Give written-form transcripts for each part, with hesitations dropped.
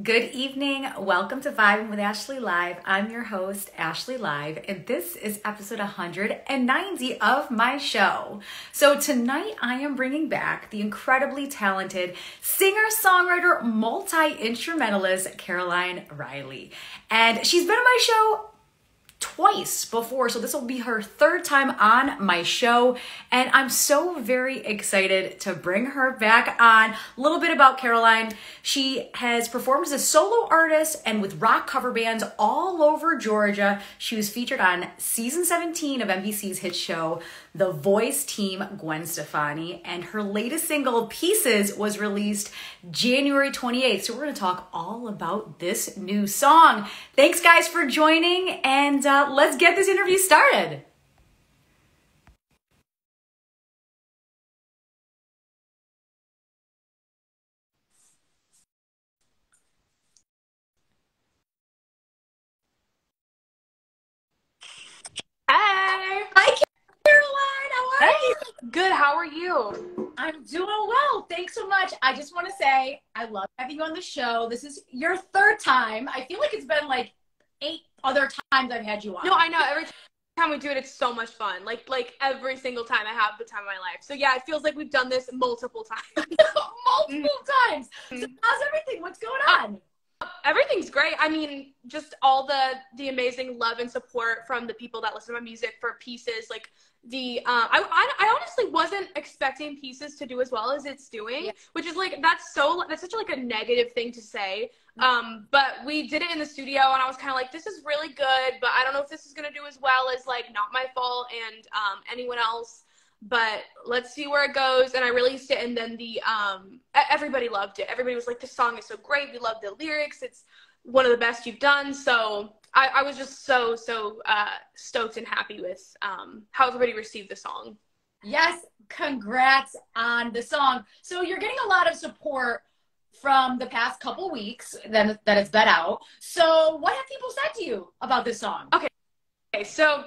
Good evening. Welcome to Vibin with Ashley Live. I'm your host, Ashley Live, and this is episode 190 of my show. So tonight I am bringing back the incredibly talented singer-songwriter, multi-instrumentalist, Caroline Reilly. And she's been on my show twice before, so this will be her third time on my show, and I'm so very excited to bring her back on. A little bit about Caroline. She has performed as a solo artist and with rock cover bands all over Georgia. She was featured on season 17 of NBC's hit show The Voice Team Gwen Stefani, and her latest single, Pieces, was released January 28th. So we're going to talk all about this new song. Thanks guys for joining, and let's get this interview started. Hey! Hi Caroline, how are you? Good, how are you? I'm doing well. Thanks so much. I just want to say I love having you on the show. This is your third time. I feel like it's been like 8 other times I've had you on. No, I know. Every time we do it, it's so much fun. Like every single time I have the time of my life. So yeah, it feels like we've done this multiple times. Multiple times. So how's everything? What's going on? Everything's great. I mean, just all the amazing love and support from the people that listen to my music for Pieces. Like I honestly wasn't expecting Pieces to do as well as it's doing, which is like, that's such like a negative thing to say. But we did it in the studio and I was kind of like, this is really good, but I don't know if this is going to do as well as like Not My Fault and anyone else. But let's see where it goes. And I released it, and then everybody loved it. Everybody was like, this song is so great. We love the lyrics. It's one of the best you've done. So I was just so stoked and happy with how everybody received the song. Yes, congrats on the song. So you're getting a lot of support from the past couple weeks that it's been out. So what have people said to you about this song? Okay, so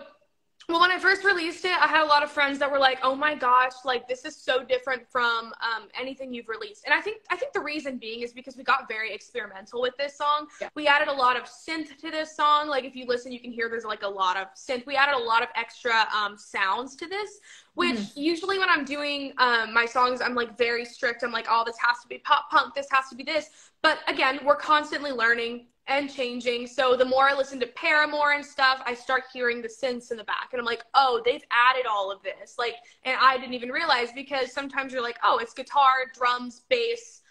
well, when I first released it, I had a lot of friends that were like, oh my gosh, like this is so different from anything you've released. And I think the reason being is because we got very experimental with this song. Yeah. We added a lot of synth to this song. Like if you listen, you can hear there's like a lot of synth. We added a lot of extra sounds to this, which usually when I'm doing my songs, I'm like very strict. I'm like, oh, this has to be pop punk. This has to be this. But again, we're constantly learning and changing. So the more I listen to Paramore and stuff, I start hearing the synths in the back. And I'm like, oh, they've added all of this. Like, and I didn't even realize, because sometimes you're like, oh, it's guitar, drums, bass,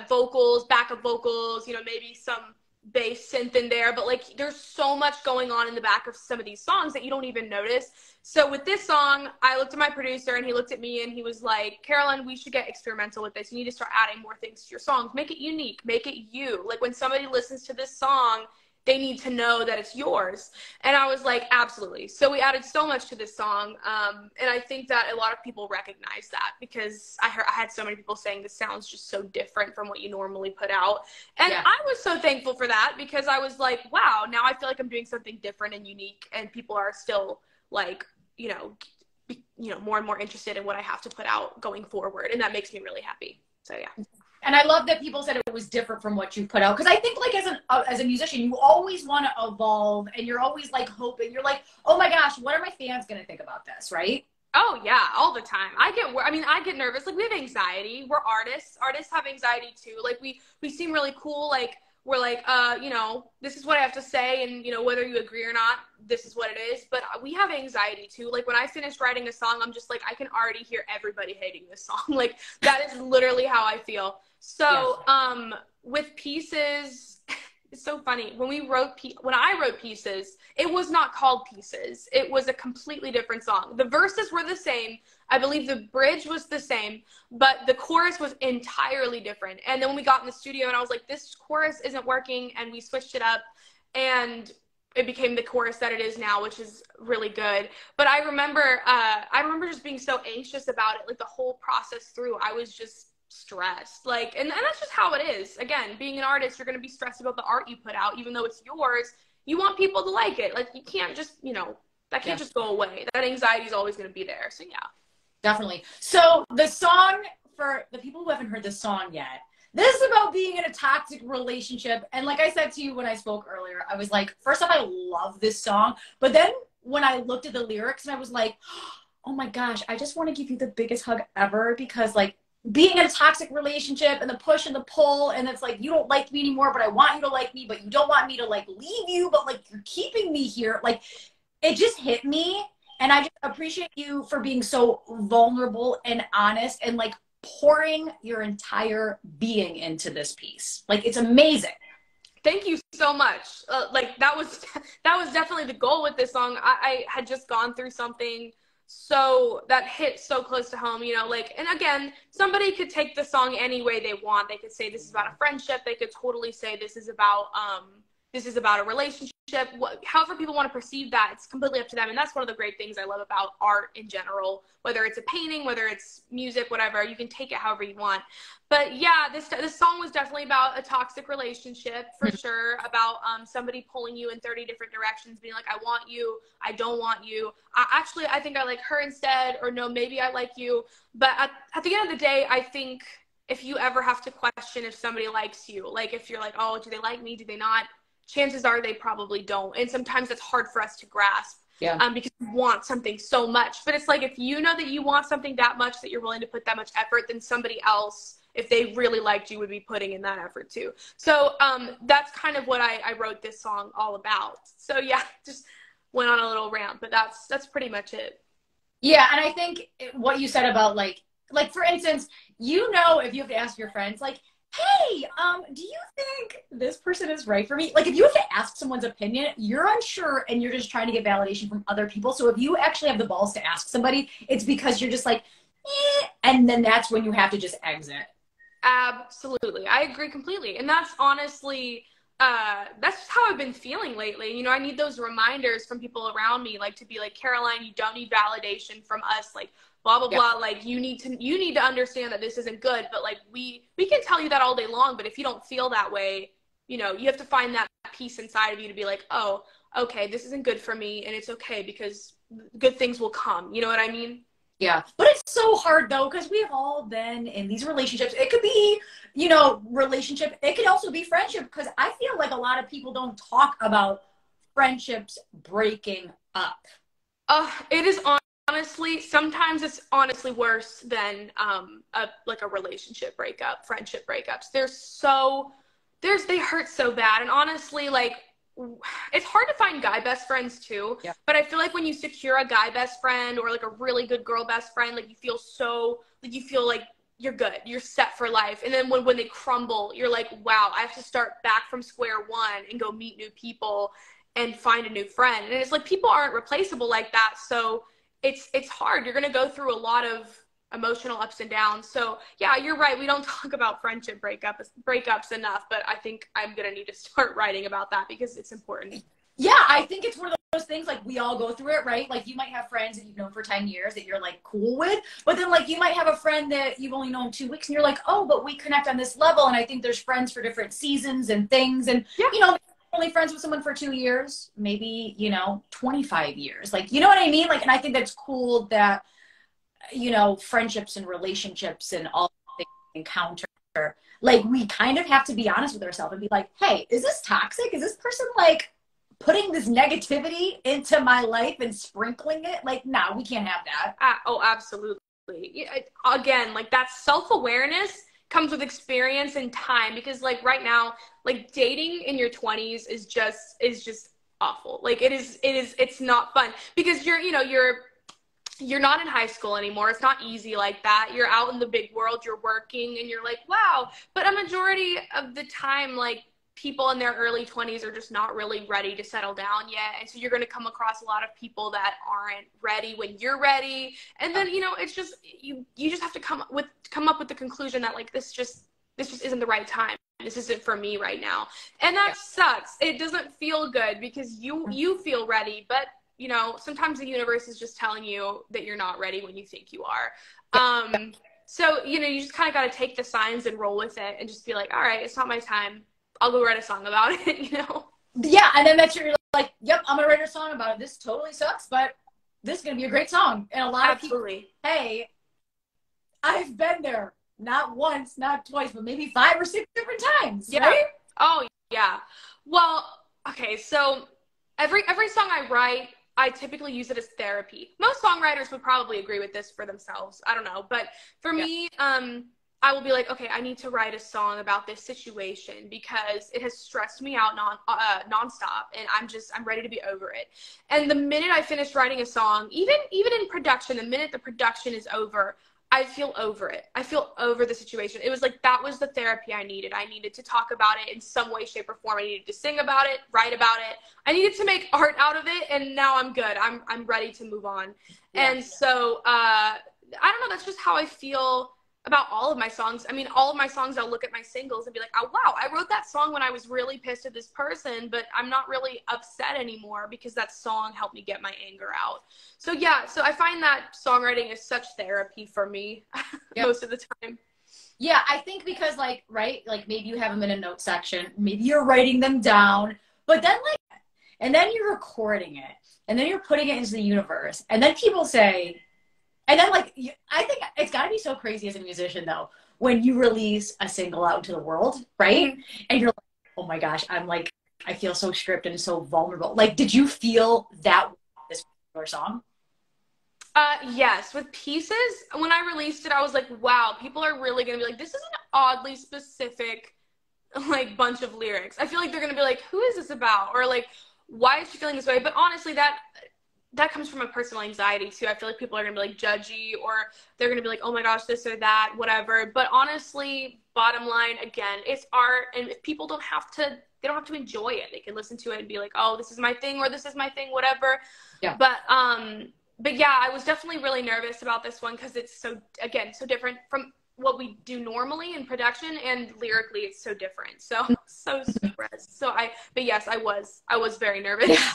vocals, backup vocals, you know, maybe some bass synth in there. But like, there's so much going on in the back of some of these songs that you don't even notice. So with this song, I looked at my producer and he looked at me and he was like, Caroline, we should get experimental with this. You need to start adding more things to your songs. Make it unique. Make it you. Like when somebody listens to this song, they need to know that it's yours. And I was like, absolutely. So we added so much to this song. And I think that a lot of people recognize that, because I had so many people saying this sounds just so different from what you normally put out. And I was so thankful for that, because I was like, wow, now I feel like I'm doing something different and unique, and people are still like, you know, more and more interested in what I have to put out going forward. And that makes me really happy. So yeah. And I love that people said it was different from what you put out. Because I think like as a musician, you always want to evolve, and you're always like hoping, you're like, oh my gosh, what are my fans going to think about this? Right? Oh yeah, all the time. I get nervous. Like we have anxiety. We're artists. Artists have anxiety too. Like we seem really cool. Like we're like, you know, this is what I have to say, and, you know, whether you agree or not, this is what it is. But we have anxiety too. Like when I finished writing a song, I'm just like, I can already hear everybody hating this song. Like that is literally how I feel. So with Pieces, it's so funny. When I wrote Pieces, it was not called Pieces. It was a completely different song. The verses were the same. I believe the bridge was the same, but the chorus was entirely different. And then when we got in the studio and I was like, this chorus isn't working, and we switched it up, and it became the chorus that it is now, which is really good. But I remember just being so anxious about it, like the whole process through. I was just stressed, like, and that's just how it is. Again, being an artist, you're going to be stressed about the art you put out, even though it's yours. You want people to like it. Like you can't just, you know, that can't just go away. That anxiety is always going to be there. So yeah, definitely. So the song, for the people who haven't heard the song yet, This is about being in a toxic relationship. And like I said to you when I spoke earlier, I was like, first off, I love this song. But then when I looked at the lyrics and I was like, oh my gosh, I just want to give you the biggest hug ever, because like being in a toxic relationship and the push and the pull, and it's like, you don't like me anymore, but I want you to like me, but you don't want me to like leave you, but like you're keeping me here. Like it just hit me. And I just appreciate you for being so vulnerable and honest and like pouring your entire being into this piece. Like it's amazing. Thank you so much. Like that was definitely the goal with this song. I had just gone through something so that hit so close to home, you know, like, and again, somebody could take the song any way they want. They could say this is about a friendship. They could totally say this is about a relationship. However people want to perceive that, it's completely up to them. And that's one of the great things I love about art in general, whether it's a painting, whether it's music, whatever, you can take it however you want. But yeah, this song was definitely about a toxic relationship, for sure, about somebody pulling you in 30 different directions, being like, I want you, I don't want you. I think I like her instead, or no, maybe I like you. But at the end of the day, I think if you ever have to question if somebody likes you, like if you're like, oh, do they like me, do they not? Chances are they probably don't. And sometimes it's hard for us to grasp, because we want something so much. But it's like, if you know that you want something that much, that you're willing to put that much effort, then somebody else, if they really liked you, would be putting in that effort too. So that's kind of what I wrote this song all about. So yeah, just went on a little rant, but that's pretty much it. Yeah, and I think what you said about like for instance, you know, if you have to ask your friends, like, hey, do you think this person is right for me? Like if you have to ask someone's opinion, you're unsure and you're just trying to get validation from other people. So if you actually have the balls to ask somebody, it's because you're just like, and then that's when you have to just exit. Absolutely. I agree completely. And that's honestly, that's just how I've been feeling lately. You know, I need those reminders from people around me, like to be like, Caroline, you don't need validation from us. Like, blah, blah, blah. Like you need to understand that this isn't good. But like, we can tell you that all day long, but if you don't feel that way, you know, you have to find that peace inside of you to be like, oh, okay, this isn't good for me. And it's okay, because good things will come. You know what I mean? Yeah. But it's so hard though, because we've all been in these relationships. It could be, you know, relationship. It could also be friendship, because I feel like a lot of people don't talk about friendships breaking up. It is honestly, sometimes it's honestly worse than a relationship breakup, friendship breakups. They hurt so bad. And honestly, like, it's hard to find guy best friends too. Yeah. But I feel like when you secure a guy best friend or like a really good girl best friend, like you feel like you're good, you're set for life. And then when they crumble, you're like, wow, I have to start back from square one and go meet new people and find a new friend. And it's like, people aren't replaceable like that. So it's hard. You're going to go through a lot of emotional ups and downs. So yeah, you're right. We don't talk about friendship breakups enough, but I think I'm going to need to start writing about that because it's important. Yeah, I think it's one of those things, like we all go through it, right? Like you might have friends that you've known for 10 years that you're like cool with, but then like you might have a friend that you've only known 2 weeks and you're like, oh, but we connect on this level. And I think there's friends for different seasons and things. And, you know, only friends with someone for 2 years, maybe, you know, 25 years. Like, you know what I mean? Like, and I think that's cool that, you know, friendships and relationships and all things encounter, like we kind of have to be honest with ourselves and be like, hey, is this toxic? Is this person like putting this negativity into my life and sprinkling it? Like, no, we can't have that. Oh, absolutely. Again, like that self-awareness comes with experience and time, because like right now, like dating in your 20s is just awful. Like it's not fun because you're not in high school anymore. It's not easy like that. You're out in the big world, you're working, and you're like, wow. But a majority of the time, like, people in their early 20s are just not really ready to settle down yet. And so you're going to come across a lot of people that aren't ready when you're ready. And then, you know, it's just, you just have to come up with the conclusion that, like, this just isn't the right time. This isn't for me right now. And that sucks. It doesn't feel good because you feel ready, but you know, sometimes the universe is just telling you that you're not ready when you think you are. So, you know, you just kind of got to take the signs and roll with it and just be like, all right, it's not my time. I'll go write a song about it, you know? Yeah, and then you're like, yep, I'm going to write a song about it. This totally sucks, but this is going to be a great song. And a lot of people, hey, I've been there. not once, not twice, but maybe 5 or 6 different times, Yeah. right? Oh, yeah. Well, okay, so every song I write, I typically use it as therapy. Most songwriters would probably agree with this for themselves. I don't know. But for me, I will be like, okay, I need to write a song about this situation because it has stressed me out nonstop, and I'm ready to be over it. And the minute I finish writing a song, even in production, the minute the production is over, I feel over it. I feel over the situation. It was like, that was the therapy I needed. I needed to talk about it in some way, shape, or form. I needed to sing about it, write about it. I needed to make art out of it, and now I'm good. I'm ready to move on. Yeah. And so, I don't know, that's just how I feel about all of my songs. I mean, all of my songs, I'll look at my singles and be like, oh, wow, I wrote that song when I was really pissed at this person, but I'm not really upset anymore because that song helped me get my anger out. So yeah, so I find that songwriting is such therapy for me most of the time. Yeah, I think because like, right, like maybe you have them in a note section, maybe you're writing them down, but then like, and then you're recording it, and then you're putting it into the universe, and then people say, and then, like, I think it's got to be so crazy as a musician, though, when you release a single out into the world, right? Mm-hmm. And you're like, oh my gosh, I feel so stripped and so vulnerable. Like, did you feel that with this particular song? Yes. With Pieces, when I released it, I was like, wow, people are really going to be like, this is an oddly specific, like, bunch of lyrics. I feel like they're going to be like, who is this about? Or, like, why is she feeling this way? But honestly, that comes from a personal anxiety too. I feel like people are gonna be like judgy, or they're gonna be like, oh my gosh, this or that, whatever. But honestly, bottom line, again, it's art, and if people don't have to enjoy it. They can listen to it and be like, oh, this is my thing, or this is my thing, whatever. Yeah. But yeah, I was definitely really nervous about this one because it's so different from what we do normally in production, and lyrically it's so different. So stressed. But yes, I was very nervous. Yeah.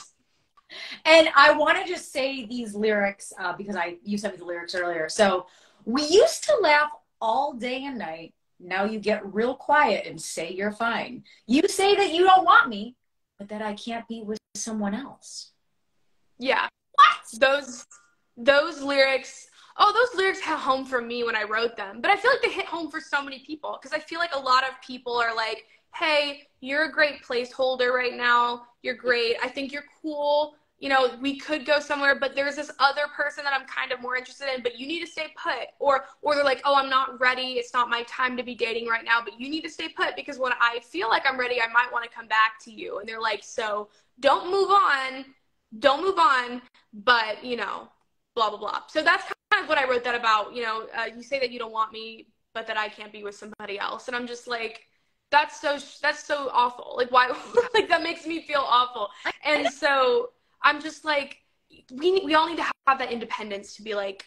And I want to just say these lyrics because you sent me the lyrics earlier. So, we used to laugh all day and night. Now you get real quiet and say you're fine. You say that you don't want me, but that I can't be with someone else. Yeah. What? Those lyrics. Oh, those lyrics hit home for me when I wrote them. But I feel like they hit home for so many people, because I feel like a lot of people are like, hey, you're a great placeholder right now. You're great. I think you're cool. You know, we could go somewhere, but there's this other person that I'm kind of more interested in, but you need to stay put. Or they're like, oh, I'm not ready. It's not my time to be dating right now, but you need to stay put, because when I feel like I'm ready, I might want to come back to you. And they're like, so don't move on, but, you know, blah, blah, blah. So that's kind of what I wrote that about. You know, you say that you don't want me, but that I can't be with somebody else. And I'm just like, that's so awful. Like, why? Like, that makes me feel awful. And so I'm just like, we all need to have that independence to be like,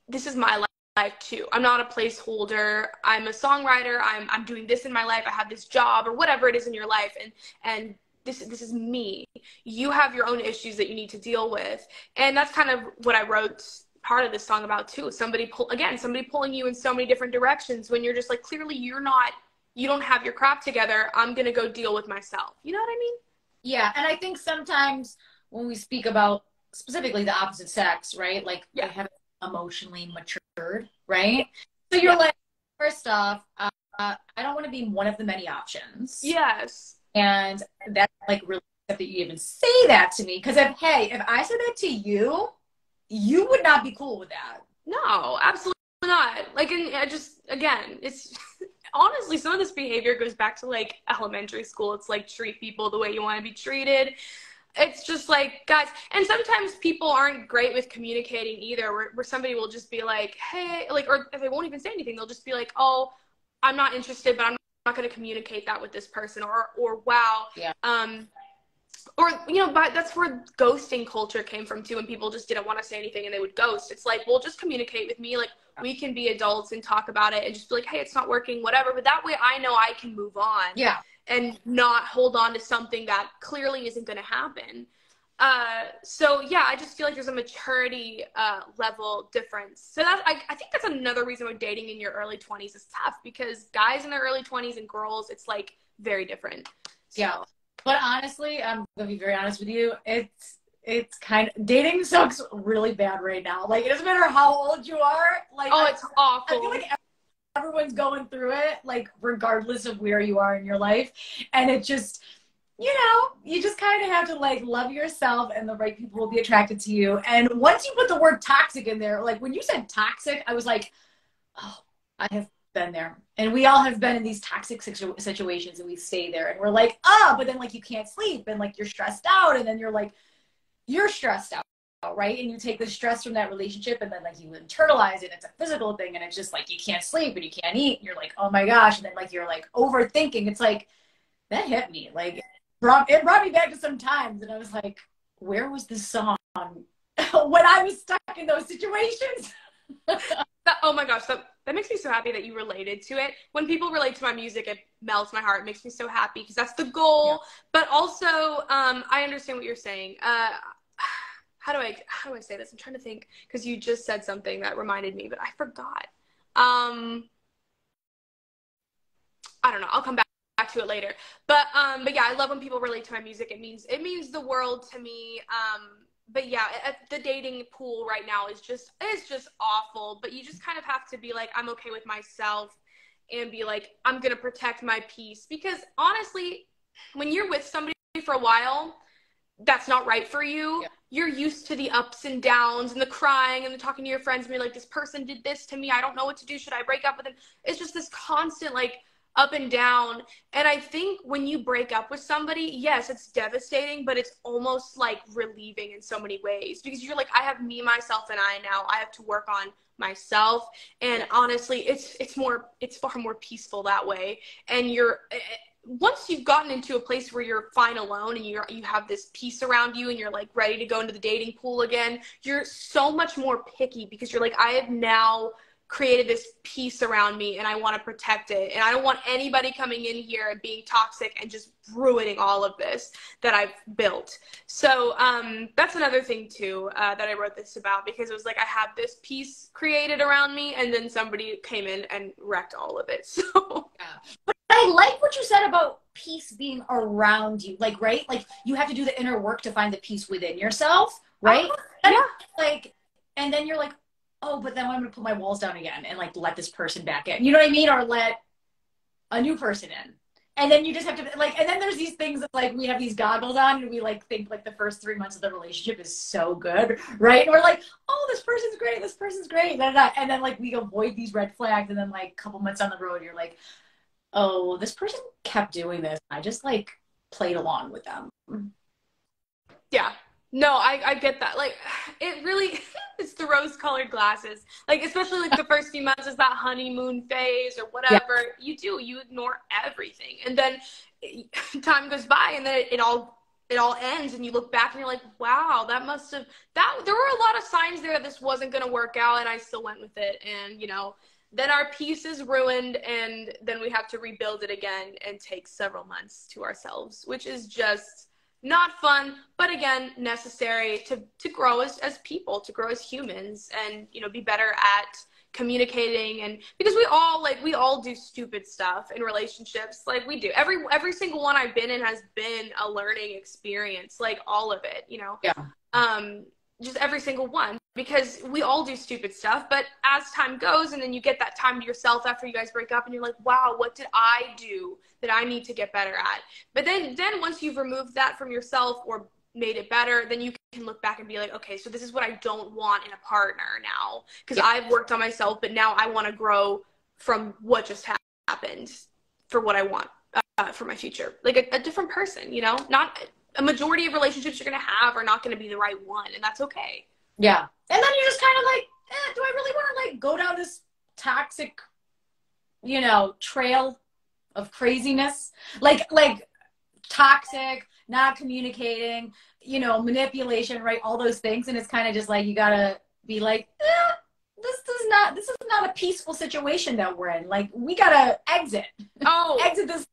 this is my life too. I'm not a placeholder. I'm a songwriter. I'm doing this in my life. I have this job, or whatever it is in your life. And this is me. You have your own issues that you need to deal with. And that's kind of what I wrote part of this song about too. Somebody pulling you in so many different directions when you're just like, clearly you don't have your crap together. I'm going to go deal with myself. You know what I mean? Yeah. And I think sometimes when we speak about specifically the opposite sex, right? Like, they haven't emotionally matured, right? So you're like, first off, I don't want to be one of the many options. Yes. And that's like really that you even say that to me. Because if I said that to you, you would not be cool with that. No, absolutely not. Like, and again, it's honestly, some of this behavior goes back to like elementary school. It's like, treat people the way you want to be treated. It's just like, guys, and sometimes people aren't great with communicating either, where somebody will just be like, hey, like, or if they won't even say anything, they'll just be like, oh, I'm not interested, but I'm not going to communicate that with this person, or wow. Yeah. Or, you know, but that's where ghosting culture came from too, and people just didn't want to say anything and they would ghost. It's like, well, just communicate with me. Like, we can be adults and talk about it and just be like, hey, it's not working, whatever. But that way I know I can move on. Yeah. And not hold on to something that clearly isn't going to happen. So yeah, I just feel like there's a maturity level difference. So I think that's another reason why dating in your early 20s is tough, because guys in their early 20s and girls, it's like very different. So. Yeah. But honestly, I'm going to be very honest with you. It's kind of, dating sucks really bad right now. Like, it doesn't matter how old you are. Like, it's awful. I feel like everyone's going through it, like regardless of where you are in your life. And it just, you know, you just kind of have to like love yourself, and the right people will be attracted to you. And once you put the word toxic in there, like when you said toxic, I was like, oh, I have been there. And we all have been in these toxic situations, and we stay there and we're like, oh, but then like you can't sleep and like you're stressed out, and then you're like, you're stressed out, right? And you take the stress from that relationship, and then like you internalize it. It's a physical thing, and it's just like you can't sleep and you can't eat, and you're like, oh my gosh. And then like you're like overthinking. It's like, that hit me. Like it brought me back to some times, and I was like, where was this song when I was stuck in those situations? Oh my gosh, that makes me so happy that you related to it. When people relate to my music, it melts my heart. It makes me so happy because that's the goal. Yeah. But also, I understand what you're saying. How do I say this? I'm trying to think, because you just said something that reminded me, but I forgot. I don't know. I'll come back to it later. But yeah, I love when people relate to my music. It means the world to me. But yeah, the dating pool right now is just awful. But you just kind of have to be like, I'm okay with myself, and be like, I'm gonna protect my peace. Because honestly, when you're with somebody for a while, that's not right for you. Yeah. You're used to the ups and downs and the crying and the talking to your friends and be like, this person did this to me, I don't know what to do, should I break up with them? It's just this constant like up and down. And I think when you break up with somebody, yes, it's devastating, but it's almost like relieving in so many ways, because you're like, I have me, myself, and I now. I have to work on myself. And honestly, it's far more peaceful that way. And once you've gotten into a place where you're fine alone and you have this peace around you, and you're like ready to go into the dating pool again, you're so much more picky, because you're like, I have now created this peace around me, and I want to protect it, and I don't want anybody coming in here and being toxic and just ruining all of this that I've built. So that's another thing too that I wrote this about, because it was like I have this peace created around me, and then somebody came in and wrecked all of it. So yeah. But I like what you said about peace being around you, like, right? Like you have to do the inner work to find the peace within yourself, right? Yeah. Like, and then you're like, oh, but then I'm going to put my walls down again and like let this person back in. You know what I mean? Or let a new person in. And then you just have to like, and then there's these things that like we have these goggles on, and we like think like the first 3 months of the relationship is so good, right? And we're like, oh, this person's great. This person's great. Da, da, da. And then like we avoid these red flags. And then like a couple months down the road, you're like, oh, this person kept doing this. I just like played along with them. Yeah. No, I get that. Like, it really, it's the rose-colored glasses. Like, especially like the first few months is that honeymoon phase or whatever. Yeah. You ignore everything. And then time goes by, and then it all ends, and you look back and you're like, wow, there were a lot of signs there that this wasn't going to work out, and I still went with it. And, you know, then our peace is ruined, and then we have to rebuild it again and take several months to ourselves, which is just not fun, but again, necessary to grow as people, to grow as humans, and, you know, be better at communicating. And because we all do stupid stuff in relationships. Like we do. Every single one I've been in has been a learning experience, like all of it, you know? Yeah. Just every single one, because we all do stupid stuff. But as time goes, and then you get that time to yourself after you guys break up, and you're like, wow, what did I do that I need to get better at? But then once you've removed that from yourself or made it better, then you can look back and be like, okay, so this is what I don't want in a partner now, because I've worked on myself, but now I want to grow from what just happened for what I want for my future, like a different person, you know? Not a majority of relationships you're going to have are not going to be the right one, and that's okay. Yeah. And then you're just kind of like, do I really want to like go down this toxic, you know, trail of craziness? Like toxic, not communicating, you know, manipulation, right? All those things. And it's kind of just like, you got to be like, this is not a peaceful situation that we're in. Like, we got to exit. Oh, exit this.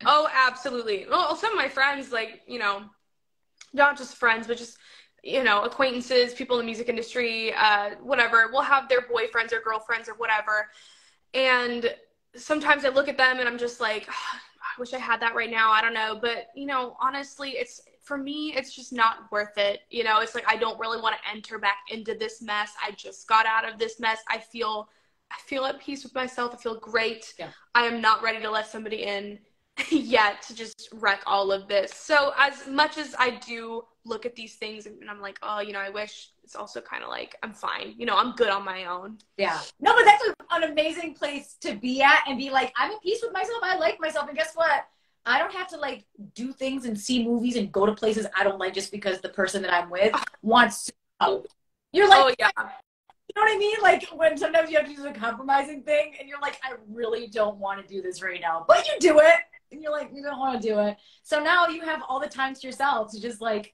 Oh, absolutely. Well, some of my friends, like, you know, not just friends, but just, you know, acquaintances, people in the music industry, whatever, will have their boyfriends or girlfriends or whatever. And sometimes I look at them and I'm just like, oh, I wish I had that right now. I don't know. But, you know, honestly, for me, it's just not worth it. You know, it's like, I don't really want to enter back into this mess. I just got out of this mess. I feel feel at peace with myself. I feel great. Yeah. I am not ready to let somebody in yet to just wreck all of this. So as much as I do look at these things and I'm like, oh, you know, I wish, it's also kind of like, I'm fine. You know, I'm good on my own. Yeah. No, but that's an amazing place to be at and be like, I'm at peace with myself. I like myself. And guess what? I don't have to like do things and see movies and go to places I don't like just because the person that I'm with wants to go. You're like, oh, yeah. You know what I mean? Like when sometimes you have to do a compromising thing and you're like, I really don't want to do this right now, but you do it and you're like, you don't want to do it. So now you have all the time to yourself to just like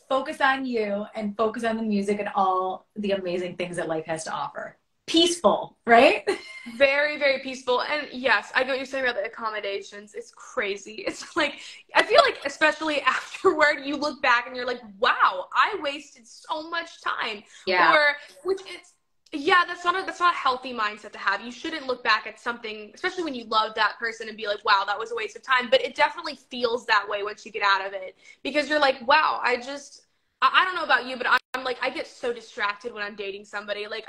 focus on you and focus on the music and all the amazing things that life has to offer. Peaceful, right? Very, very peaceful. And yes, I get what you're saying about the accommodations. It's crazy. It's like, I feel like especially afterward, you look back and you're like, wow, I wasted so much time. Yeah. Or, which is, yeah, that's not a healthy mindset to have. You shouldn't look back at something, especially when you love that person, and be like, wow, that was a waste of time. But it definitely feels that way once you get out of it, because you're like, wow, I don't know about you, but I'm like, I get so distracted when I'm dating somebody. Like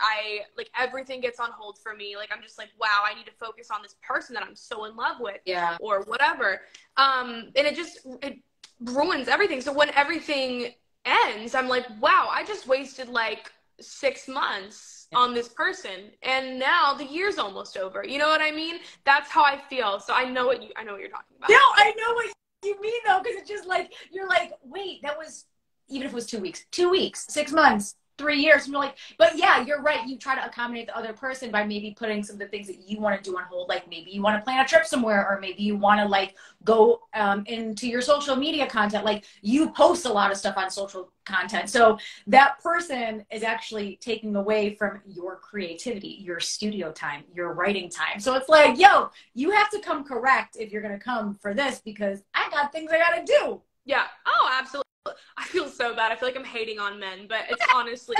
everything gets on hold for me. Like, I'm just like, wow, I need to focus on this person that I'm so in love with. Yeah. Or whatever. And it ruins everything. So when everything ends, I'm like, wow, I just wasted like 6 months on this person. And now the year's almost over. You know what I mean? That's how I feel. So I know what you're talking about. No, I know what you mean though. Cause it's just like, you're like, wait, that was, even if it was 2 weeks, 6 months, 3 years, and you're like, but yeah, you're right. You try to accommodate the other person by maybe putting some of the things that you want to do on hold. Like maybe you want to plan a trip somewhere, or maybe you want to like go into your social media content. Like you post a lot of stuff on social content. So that person is actually taking away from your creativity, your studio time, your writing time. So it's like, yo, you have to come correct if you're going to come for this, because I got things I got to do. Yeah. Oh, absolutely. I feel so bad. I feel like I'm hating on men, but it's honestly,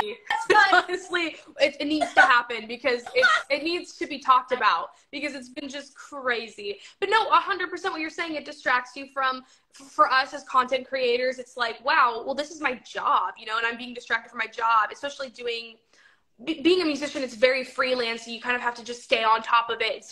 it needs to happen, because it needs to be talked about, because it's been just crazy. But no, 100% what you're saying, it distracts you for us as content creators. It's like, wow, well, this is my job, you know, and I'm being distracted from my job, especially being a musician. It's very freelance. You kind of have to just stay on top of it,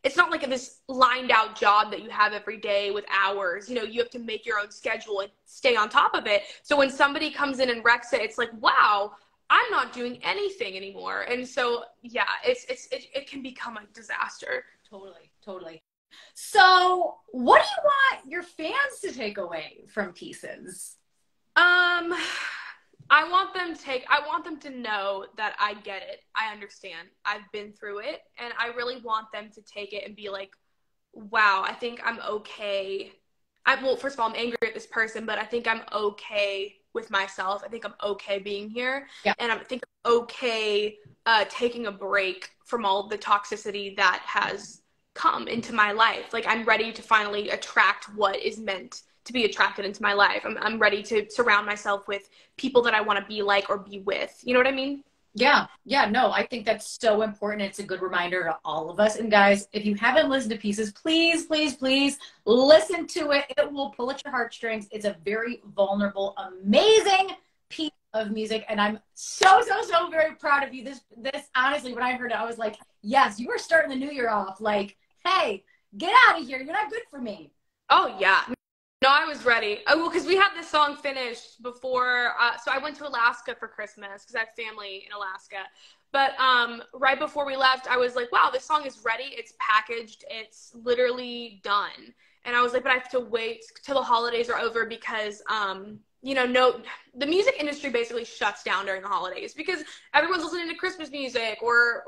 it's not like this lined out job that you have every day with hours. You know, you have to make your own schedule and stay on top of it. So when somebody comes in and wrecks it, it's like, wow, I'm not doing anything anymore. And so, yeah, it can become a disaster. Totally. So what do you want your fans to take away from Pieces? I want them to know that I get it. I understand. I've been through it, and I really want them to take it and be like, wow, I think I'm okay. Well, first of all, I'm angry at this person, but I think I'm okay with myself. I think I'm okay being here. Yeah. And I think I'm okay taking a break from all of the toxicity that has come into my life. Like, I'm ready to finally attract what is meant to be attracted into my life. I'm ready to surround myself with people that I want to be like or be with. You know what I mean? Yeah. No, I think that's so important. It's a good reminder to all of us. And guys, if you haven't listened to Pieces, please listen to it. It will pull at your heartstrings. It's a very vulnerable, amazing piece of music. And I'm so very proud of you. This honestly, when I heard it, I was like, yes, you are starting the new year off. Like, hey, get out of here. You're not good for me. Oh, yeah. No, I was ready. Oh, well, because we had this song finished before. So I went to Alaska for Christmas because I have family in Alaska. But right before we left, I was like, wow, this song is ready. It's packaged. It's literally done. And I was like, but I have to wait till the holidays are over because, the music industry basically shuts down during the holidays because everyone's listening to Christmas music or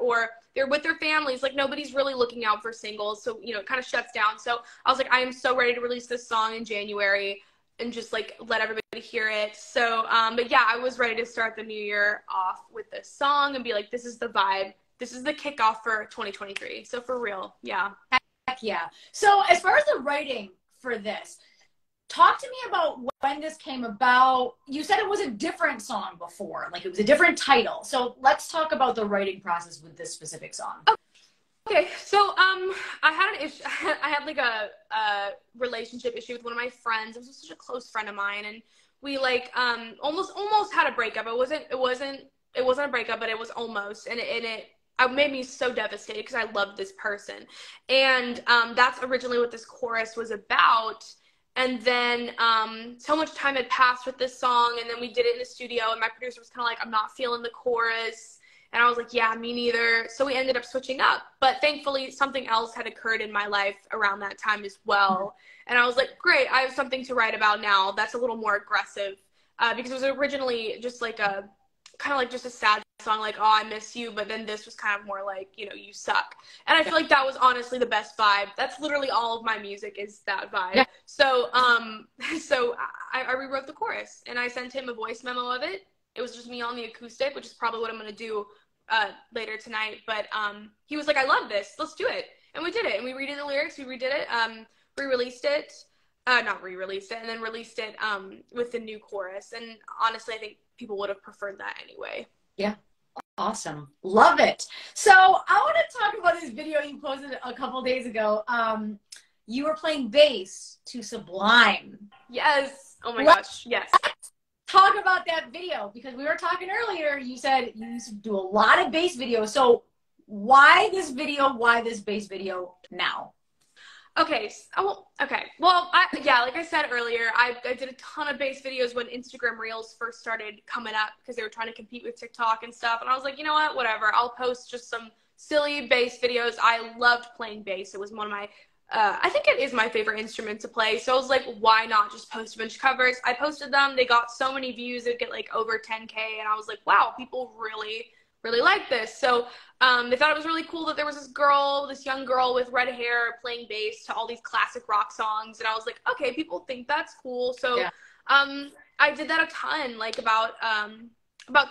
they're with their families. Like, nobody's really looking out for singles. So, it kind of shuts down. So I was like, I am so ready to release this song in January and just like let everybody hear it. So, but yeah, I was ready to start the new year off with this song and be like, this is the vibe. This is the kickoff for 2023. So for real. Yeah. Heck yeah. So as far as the writing for this, talk to me about when this came about. You said it was a different song before, like it was a different title. So let's talk about the writing process with this specific song. Okay, so I had an issue. I had like a relationship issue with one of my friends. It was such a close friend of mine, and we like almost had a breakup. It wasn't a breakup, but it was almost. And it it made me so devastated because I loved this person. And that's originally what this chorus was about. And then so much time had passed with this song, and then we did it in the studio, and my producer was kind of like, I'm not feeling the chorus. And I was like, yeah, me neither. So we ended up switching up. But thankfully, something else had occurred in my life around that time as well. And I was like, great, I have something to write about now that's a little more aggressive. Because it was originally just like a, kind of like just a sad song, like, oh, I miss you. But then this was kind of more like, you know, you suck. And I feel like that was honestly the best vibe. That's literally all of my music is that vibe. Yeah. So, so I rewrote the chorus, and I sent him a voice memo of it. It was just me on the acoustic, which is probably what I'm going to do later tonight. But he was like, I love this. Let's do it. And we did it. And we redid the lyrics. We redid it, re-released it. Not re-released it, and then released it with the new chorus. And honestly, I think people would have preferred that anyway. Yeah. Awesome. Love it. So I want to talk about this video you posted a couple days ago. You were playing bass to Sublime. Yes. Oh my gosh. Yes. Talk about that video, because we were talking earlier. You said you used to do a lot of bass videos. So why this video? Why this bass video now? Okay. Okay. Well, yeah, like I said earlier, I did a ton of bass videos when Instagram Reels first started coming up, because they were trying to compete with TikTok and stuff. And I was like, you know what? Whatever. I'll post just some silly bass videos. I loved playing bass. It was one of my I think it is my favorite instrument to play. So I was like, why not just post a bunch of covers? I posted them. They got so many views. It'd get like over 10K. And I was like, wow, people really, really like this. So they thought it was really cool that there was this young girl with red hair playing bass to all these classic rock songs. And I was like, okay, people think that's cool. So yeah. I did that a ton, like about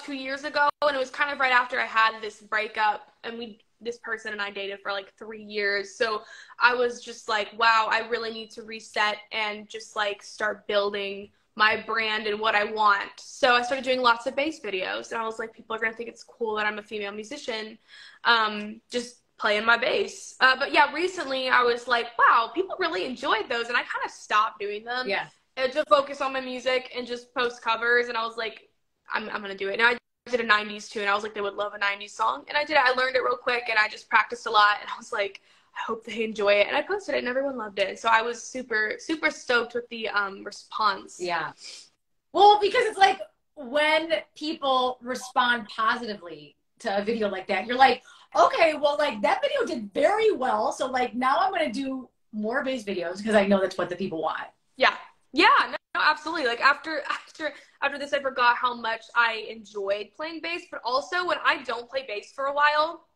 2 years ago. And it was kind of right after I had this breakup, and this person and I dated for like 3 years. So I was just like, wow, I really need to reset and just like start building my brand and what I want. So I started doing lots of bass videos, and I was like, people are going to think it's cool that I'm a female musician, just playing my bass. But yeah, recently I was like, wow, people really enjoyed those. And I kind of stopped doing them and to focus on my music and just post covers. And I was like, I'm going to do it. And I did a 90s tune. I was like, they would love a 90s song. And I did it. I learned it real quick, and I just practiced a lot. And I was like, I hope they enjoy it. And I posted it, and everyone loved it. So I was super, super stoked with the response. Yeah. Well, because it's like when people respond positively to a video like that, you're like, okay, well, like that video did very well. So like now I'm going to do more bass videos, because I know that's what the people want. Yeah. Yeah, no, absolutely. Like after this, I forgot how much I enjoyed playing bass, but also when I don't play bass for a while,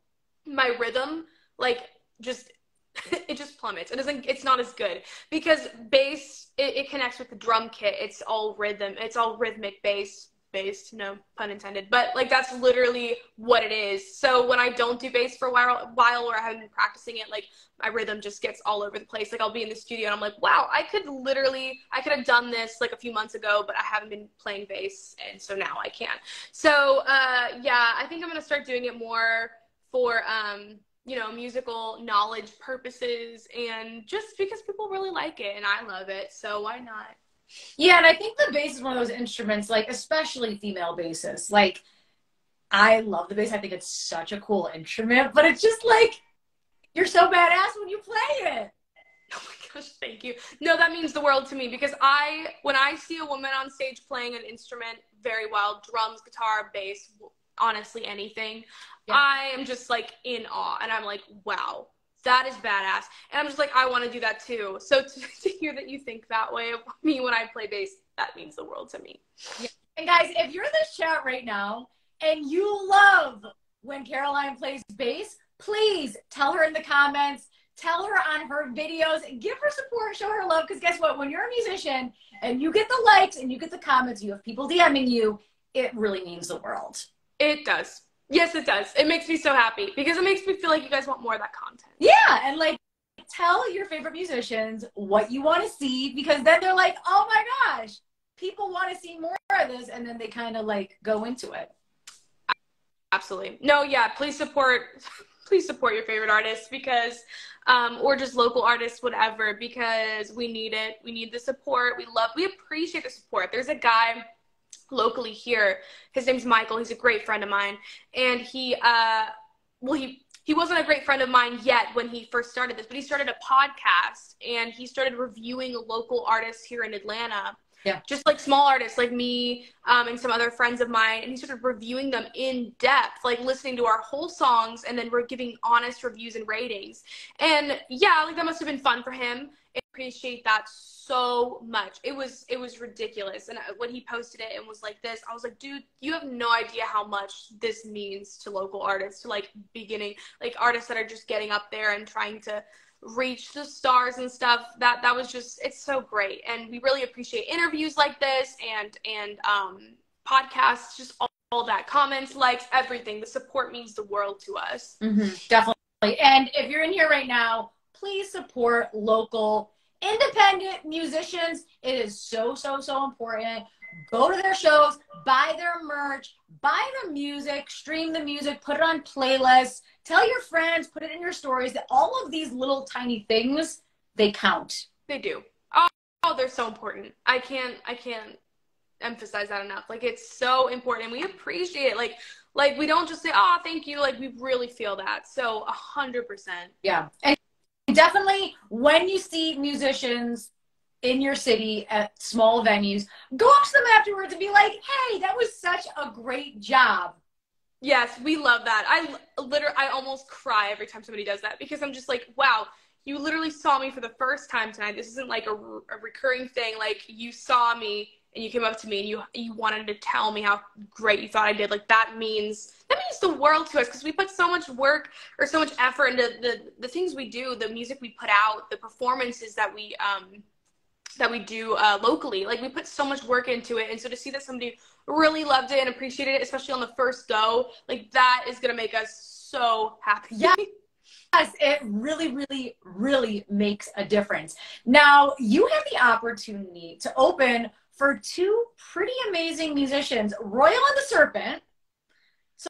my rhythm, like it just plummets. It's not as good, because bass, it connects with the drum kit. It's all rhythm. It's all rhythmic bass, no pun intended, but like that's literally what it is. So when I don't do bass for a while or I haven't been practicing it, like my rhythm just gets all over the place. Like I'll be in the studio and I'm like, wow, I could have done this like a few months ago, but I haven't been playing bass, and so now I can. So yeah, I think I'm gonna start doing it more for musical knowledge purposes, and just because people really like it and I love it, so why not? Yeah, and I think the bass is one of those instruments, like especially female basses. Like I love the bass. I think it's such a cool instrument, but it's just like you're so badass when you play it. Oh my gosh, thank you. No, that means the world to me, because when I see a woman on stage playing an instrument very well, drums, guitar, bass, honestly anything, I am just like in awe, and I'm like, wow, that is badass. And I'm just like, I want to do that too. So to hear that you think that way of me when I play bass, that means the world to me. Yeah. And guys, if you're in this chat right now and you love when Caroline plays bass, please tell her in the comments, tell her on her videos, give her support, show her love. Because guess what? When you're a musician and you get the likes and you get the comments, you have people DMing you, it really means the world. It does. Yes, it does. It makes me so happy, because it makes me feel like you guys want more of that content. Yeah, and like tell your favorite musicians what you want to see, because then they're like, oh my gosh, people want to see more of this, and then they kind of like go into it. Absolutely. No, yeah, please support your favorite artists, because or just local artists, whatever, because we need it. We need the support. We appreciate the support. There's a guy locally here, his name's Michael. He's a great friend of mine, and he well, he wasn't a great friend of mine yet when he first started this, but he started a podcast and he started reviewing local artists here in Atlanta. Yeah. Just like small artists like me and some other friends of mine. And he started reviewing them in depth, like listening to our whole songs and then we're giving honest reviews and ratings. And yeah, like that must have been fun for him. I appreciate that so much. It was ridiculous. And when he posted it and was like this, I was like, dude, you have no idea how much this means to local artists, to like beginning, like artists that are just getting up there and trying to reach the stars and stuff. That was just, it's so great. And we really appreciate interviews like this and podcasts, just all that, comments, likes, everything. The support means the world to us. Definitely. And if you're in here right now, please support local independent musicians. It is so important. Go to their shows, buy their merch, buy their music, stream the music, put it on playlists, tell your friends, put it in your stories, that all of these little tiny things, they count. They do. Oh, they're so important. I can't emphasize that enough. Like, it's so important. We appreciate it. Like we don't just say, oh, thank you. Like, we really feel that. So 100%. Yeah. And definitely when you see musicians in your city at small venues, go up to them afterwards and be like, hey, that was such a great job. Yes, we love that. I almost cry every time somebody does that because I'm just like, wow, you literally saw me for the first time tonight. This isn't like a recurring thing. Like, you saw me and you came up to me and you wanted to tell me how great you thought I did. Like, that means the world to us because we put so much work or so much effort into the things we do, the music we put out, the performances that we do locally. Like, we put so much work into it, and so to see that somebody really loved it and appreciated it, especially on the first go, like, that is gonna make us so happy. Yes, it really makes a difference. Now, you have the opportunity to open for two pretty amazing musicians, Royal and the Serpent. So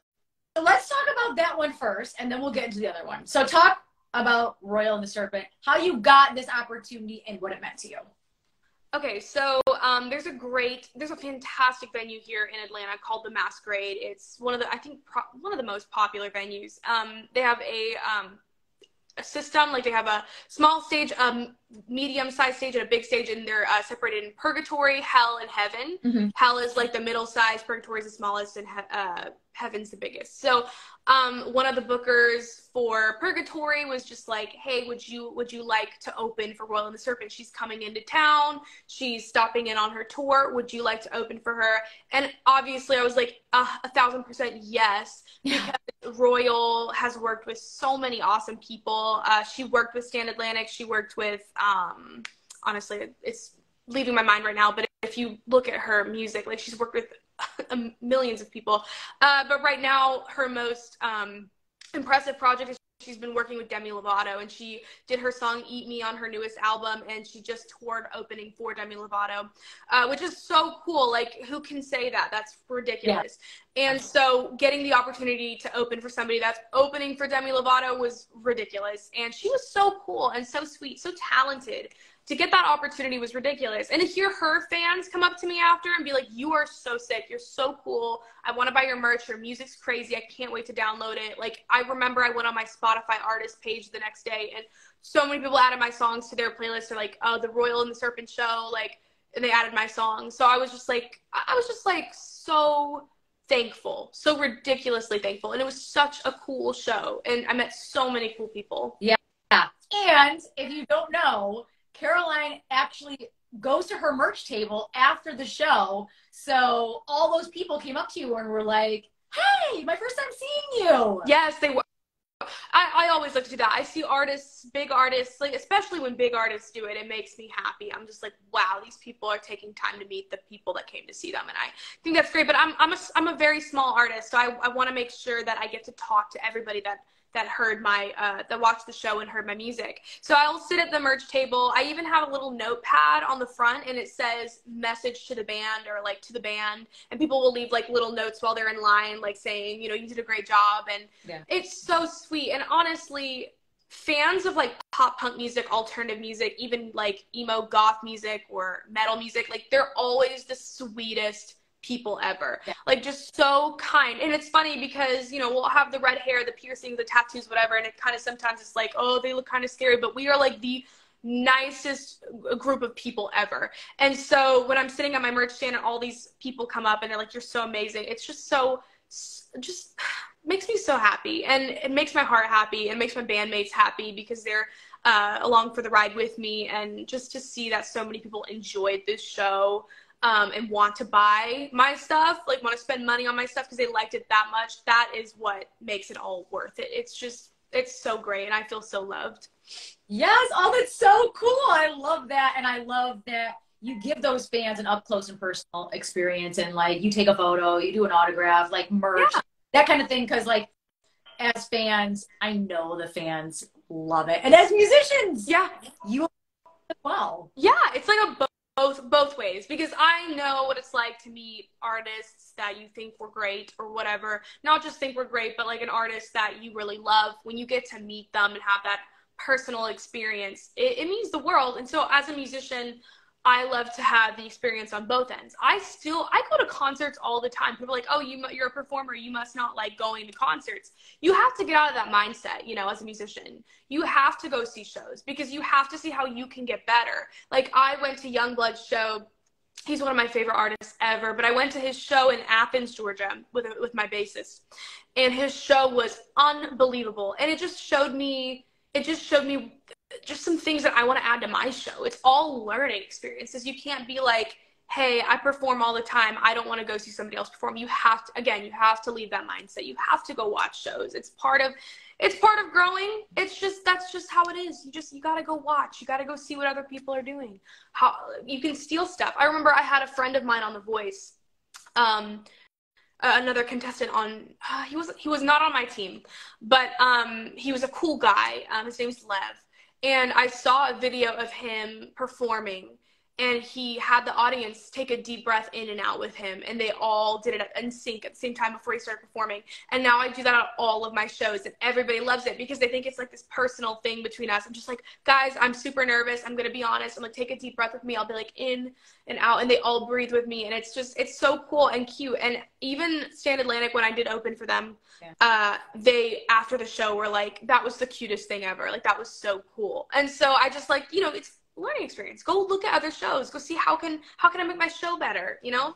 let's talk about that one first, and then we'll get into the other one. So talk about Royal and the Serpent, how you got this opportunity and what it meant to you. Okay, so there's a fantastic venue here in Atlanta called the Masquerade. It's one of the most popular venues. They have a system, like they have a small stage, medium-sized stage, and a big stage, and they're separated in purgatory, hell, and heaven. Mm-hmm. Hell is like the middle size, purgatory is the smallest, and heaven's the biggest. So one of the bookers for purgatory was just like, hey, would you like to open for Royal and the Serpent? She's coming into town, she's stopping in on her tour, would you like to open for her? And obviously I was like 1,000% yes, because Royal has worked with so many awesome people. She worked with Stand Atlantic, she worked with honestly, it's leaving my mind right now, but if you look at her music, like, she's worked with millions of people. But right now, her most impressive project is she's been working with Demi Lovato, and she did her song Eat Me on her newest album, and she just toured opening for Demi Lovato, which is so cool. Like, who can say that? That's ridiculous. Yeah. And so getting the opportunity to open for somebody that's opening for Demi Lovato was ridiculous. And she was so cool and so sweet, so talented. To get that opportunity was ridiculous. And to hear her fans come up to me after and be like, you are so sick, you're so cool, I want to buy your merch, your music's crazy, I can't wait to download it. Like, I remember I went on my Spotify artist page the next day, and so many people added my songs to their playlist. They're like, oh, the Royal and the Serpent show, like, and they added my song. So I was just like so thankful, so ridiculously thankful. And it was such a cool show, and I met so many cool people. Yeah. And if you don't know, Caroline actually goes to her merch table after the show. So all those people came up to you and were like, hey, my first time seeing you. Yes, they were. I always like to do that. I see artists, big artists, like, especially when big artists do it, it makes me happy. I'm just like, wow, these people are taking time to meet the people that came to see them. And I think that's great. But I'm a very small artist. So I want to make sure that I get to talk to everybody that heard my, that watched the show and heard my music. So I'll sit at the merch table. I even have a little notepad on the front, and it says message to the band, or like to the band. And people will leave like little notes while they're in line, like saying, you know, you did a great job. And It's so sweet. And honestly, fans of like pop punk music, alternative music, even like emo goth music or metal music, like, they're always the sweetest people ever. Yeah. Like, just so kind. And it's funny because, you know, we'll have the red hair, the piercings, the tattoos, whatever, and it kind of sometimes it's like, oh, they look kind of scary, but we are like the nicest group of people ever. And so when I'm sitting at my merch stand and all these people come up and they're like, you're so amazing, it's just makes me so happy, and it makes my heart happy, and makes my bandmates happy because they're along for the ride with me. And just to see that so many people enjoyed this show and want to buy my stuff, like want to spend money on my stuff because they liked it that much, that is what makes it all worth it. It's so great, and I feel so loved. Yes, oh, that's so cool. I love that. And I love that you give those fans an up close and personal experience, and like you take a photo, you do an autograph, like merch, that kind of thing. Cause like as fans, I know the fans love it. And as musicians, you as well. Yeah, it's like a both ways, because I know what it's like to meet artists that you think were great or whatever. Not just think we're great, but like an artist that you really love. When you get to meet them and have that personal experience, it means the world. And so as a musician, I love to have the experience on both ends. I go to concerts all the time. People are like, oh, you're a performer, you must not like going to concerts. You have to get out of that mindset, you know, as a musician. You have to go see shows because you have to see how you can get better. Like, I went to Youngblood's show. He's one of my favorite artists ever, but I went to his show in Athens, Georgia with my bassist, and his show was unbelievable. And it just showed me just some things that I want to add to my show. It's all learning experiences. You can't be like, hey, I perform all the time, I don't want to go see somebody else perform. You have to leave that mindset. You have to go watch shows. It's part of growing. That's just how it is. You got to go watch. You got to go see what other people are doing. How you can steal stuff. I remember I had a friend of mine on The Voice, another contestant on, he was not on my team, but he was a cool guy. His name's Lev. And I saw a video of him performing, and he had the audience take a deep breath in and out with him, and they all did it in sync at the same time before he started performing. And now I do that on all of my shows, and everybody loves it because they think it's like this personal thing between us. I'm just like, guys, I'm super nervous. I'm going to be honest. I'm like, take a deep breath with me. I'll be like in and out, and they all breathe with me. And it's so cool and cute. And even Stand Atlantic, when I did open for them, they, after the show, were like, that was the cutest thing ever. Like, that was so cool. And so I just like, you know, it's learning experience. Go look at other shows. Go see how can I make my show better, you know?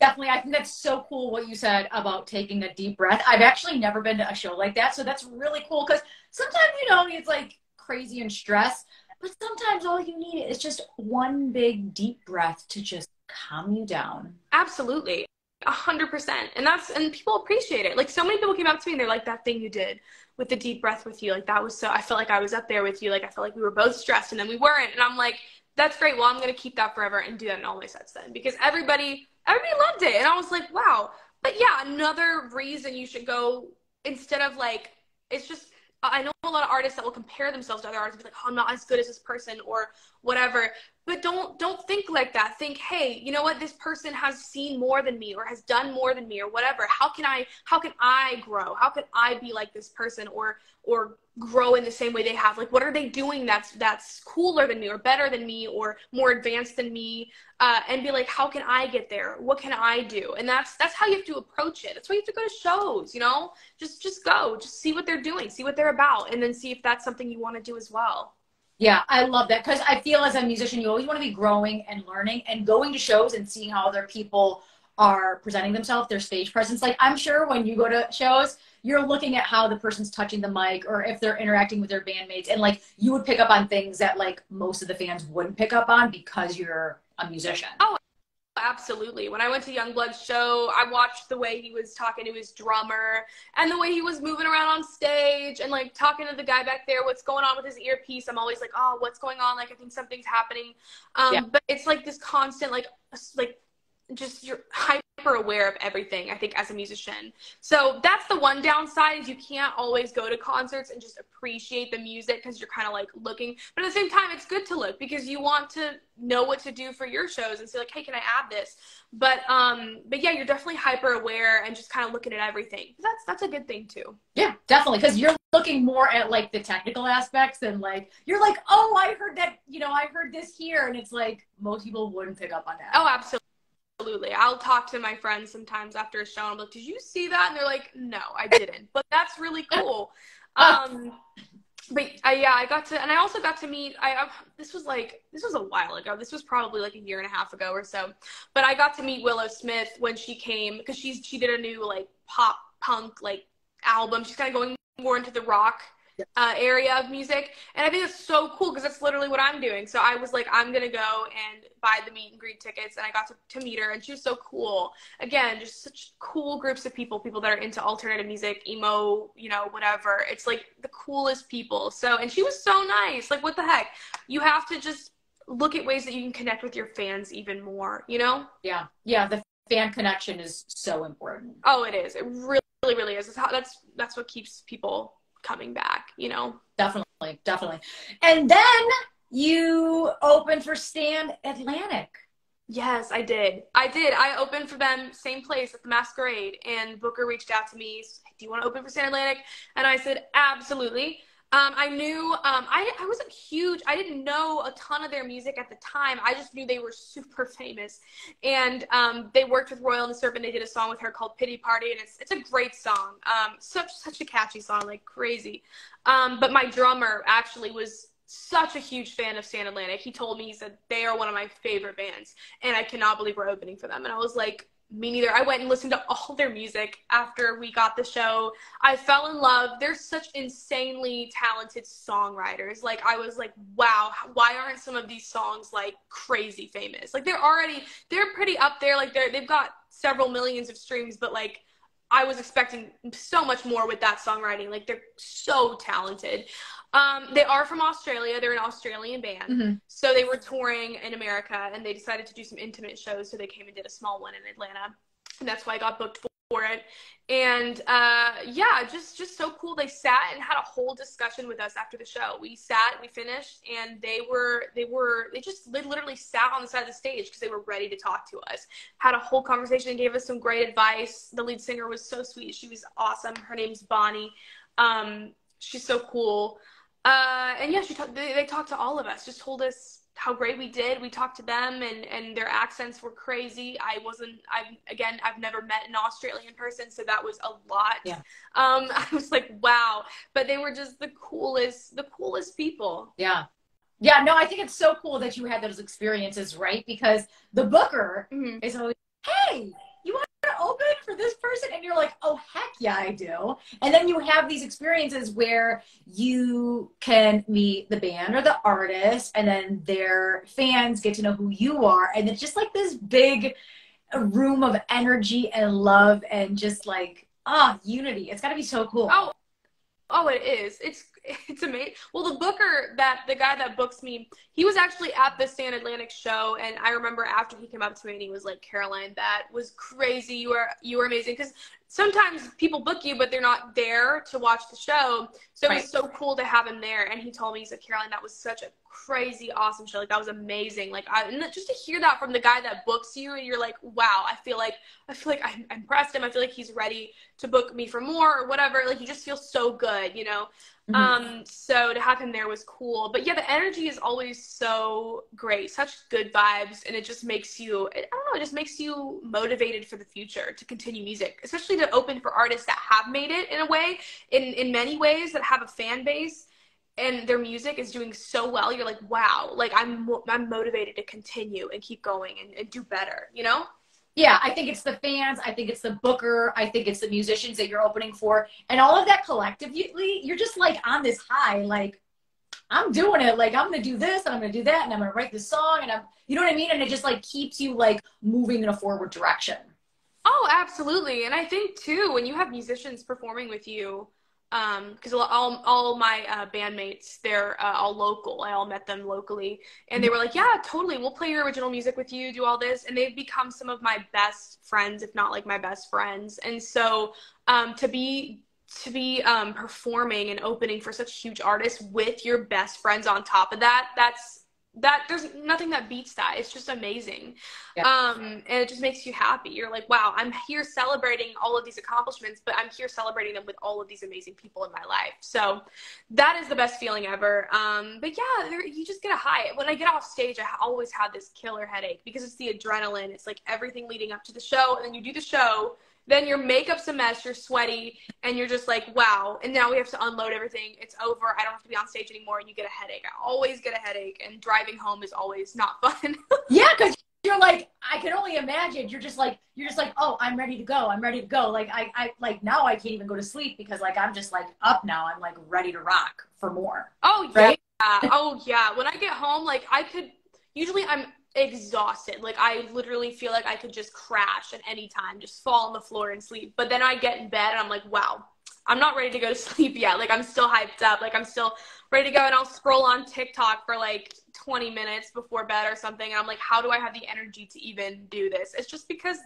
Definitely. I think that's so cool what you said about taking a deep breath. I've actually never been to a show like that, so that's really cool, because sometimes, you know, it's like crazy and stress, but sometimes all you need is just one big deep breath to just calm you down. Absolutely. 100%. And people appreciate it. Like, so many people came up to me and they're like, that thing you did with the deep breath with you, like, that was so, I felt like I was up there with you. Like, I felt like we were both stressed and then we weren't. And I'm like, that's great. Well, I'm going to keep that forever and do that in all my sets then, because everybody loved it. And I was like, wow. But yeah, another reason you should go, instead of like, it's just, I know a lot of artists that will compare themselves to other artists and be like, oh, I'm not as good as this person or whatever. But don't think like that. Think, hey, you know what? This person has seen more than me or has done more than me or whatever. How can I grow? How can I be like this person or grow in the same way they have? Like, what are they doing that's cooler than me or better than me or more advanced than me? And be like, how can I get there? What can I do? And that's how you have to approach it. That's why you have to go to shows, you know? Just go. Just see what they're doing. See what they're about. And then see if that's something you want to do as well. Yeah, I love that, because I feel as a musician, you always want to be growing and learning and going to shows and seeing how other people are presenting themselves, their stage presence. Like, I'm sure when you go to shows, you're looking at how the person's touching the mic or if they're interacting with their bandmates. And like, you would pick up on things that like most of the fans wouldn't pick up on because you're a musician. Oh, absolutely. When I went to Youngblood's show, I watched the way he was talking to his drummer and the way he was moving around on stage and like talking to the guy back there, what's going on with his earpiece. I'm always like, oh, what's going on? Like, I think something's happening. But it's like this constant, like just you're hyper aware of everything, I think, as a musician. So that's the one downside, is you can't always go to concerts and just appreciate the music because you're kind of like looking. But at the same time, it's good to look because you want to know what to do for your shows and say like, hey, can I add this? But yeah, you're definitely hyper aware and just kind of looking at everything. That's a good thing too. Yeah, definitely, because you're looking more at like the technical aspects and like you're like, oh, I heard that, you know, I heard this here, and it's like most people wouldn't pick up on that. Oh, absolutely. absolutely. I'll talk to my friends sometimes after a show and I'm like, did you see that? And they're like, no, I didn't. But that's really cool. But yeah, I got to, and I also got to meet, this was a while ago. This was probably like a year and a half ago or so. But I got to meet Willow Smith when she came, because she did a new like pop punk like album. She's kind of going more into the rock area of music. And I think it's so cool because that's literally what I'm doing. So I was like, I'm going to go and buy the meet and greet tickets. And I got to meet her, and she was so cool. Again, just such cool groups of people that are into alternative music, emo, you know, whatever. It's like the coolest people. So, and she was so nice. Like, what the heck? You have to just look at ways that you can connect with your fans even more, you know? Yeah. Yeah. The fan connection is so important. Oh, it is. It really, really is. That's what keeps people coming back, you know? Definitely. And then you opened for Stand Atlantic. Yes, I did. I opened for them, same place at the Masquerade, and Booker reached out to me, do you want to open for Stand Atlantic? And I said, absolutely. I knew, I wasn't huge. I didn't know a ton of their music at the time. I just knew they were super famous. And they worked with Royal and the Serpent. They did a song with her called Pity Party, and it's a great song. Such a catchy song, like crazy. But my drummer actually was such a huge fan of Stand Atlantic. He told me, he said, they are one of my favorite bands, and I cannot believe we're opening for them. And I was like, me neither. I went and listened to all their music after we got the show. I fell in love. They're such insanely talented songwriters. Like, I was like, wow, why aren't some of these songs like crazy famous? Like, they're pretty up there. Like, they've got several millions of streams, but like, I was expecting so much more with that songwriting. Like, they're so talented. They are from Australia. They're an Australian band. Mm-hmm. So they were touring in America, and they decided to do some intimate shows. So they came and did a small one in Atlanta. And that's why I got booked for it. And yeah, just so cool. They sat and had a whole discussion with us after the show. We finished, and they literally sat on the side of the stage because they were ready to talk to us. Had a whole conversation and gave us some great advice. The lead singer was so sweet. She was awesome. Her name's Bonnie. She's so cool. And yeah, they talked to all of us, just told us how great we did. We talked to them, and their accents were crazy. I've never met an Australian person, so that was a lot. Yeah. I was like, wow, but they were just the coolest people. Yeah. Yeah, no, I think it's so cool that you had those experiences, right? Because the booker is always, hey, you want to open for this person? And you're like, oh, heck yeah, I do. And then you have these experiences where you can meet the band or the artist, and then their fans get to know who you are. And it's just like this big room of energy and love and just like, unity. It's got to be so cool. Oh, it is. It's amazing. Well, the guy that books me, he was actually at the Stand Atlantic show, and I remember after he came up to me and he was like, Caroline, that was crazy. You were amazing. Because sometimes people book you, but they're not there to watch the show. So It was so cool to have him there. And he told me, he said, Caroline, that was such a crazy, awesome show. Like, that was amazing. Like, and just to hear that from the guy that books you, and you're like, wow, I feel like I impressed him. I feel like he's ready to book me for more or whatever. Like, you just feel so good, you know? So to have him there was cool. But yeah, the energy is always so great, such good vibes, and it just makes you, I don't know, it just makes you motivated for the future to continue music, especially to open for artists that have made it in a way, in many ways, that have a fan base and their music is doing so well. You're like, wow, like I'm motivated to continue and keep going and do better, you know? Yeah, I think it's the fans. I think it's the booker. I think it's the musicians that you're opening for. And all of that collectively, you're just like on this high, like, I'm doing it. Like, I'm going to do this and I'm going to do that and I'm going to write this song. And you know what I mean? And it just like keeps you like moving in a forward direction. Oh, absolutely. And I think too, when you have musicians performing with you, because all my bandmates, they're all local. I all met them locally, and they were like, yeah, totally, we'll play your original music with you, do all this. And they've become some of my best friends, if not like my best friends. And so to be performing and opening for such huge artists with your best friends on top of that, that's that there's nothing that beats that. It's just amazing. Yeah. And it just makes you happy. You're like, wow, I'm here celebrating all of these accomplishments, but I'm here celebrating them with all of these amazing people in my life. So that is the best feeling ever. But yeah, you just get a high. When I get off stage, I always have this killer headache because it's the adrenaline. It's like everything leading up to the show, and then you do the show, then your makeup's a mess, you're sweaty, and you're just like, wow, and now we have to unload everything. It's over. I don't have to be on stage anymore, and you get a headache. I always get a headache, and driving home is always not fun. Yeah, because you're like, I can only imagine. You're just like, oh, I'm ready to go. I'm ready to go. Like, I like, now I can't even go to sleep because, like, I'm just, like, up now. I'm, like, ready to rock for more. Oh, yeah. Right? Oh, yeah. When I get home, like, usually I'm exhausted. Like, I literally feel like I could just crash at any time, just fall on the floor and sleep. But then I get in bed and I'm like, wow, I'm not ready to go to sleep yet. Like, I'm still hyped up. Like, I'm still ready to go, and I'll scroll on TikTok for like 20 minutes before bed or something. And I'm like, how do I have the energy to even do this? It's just because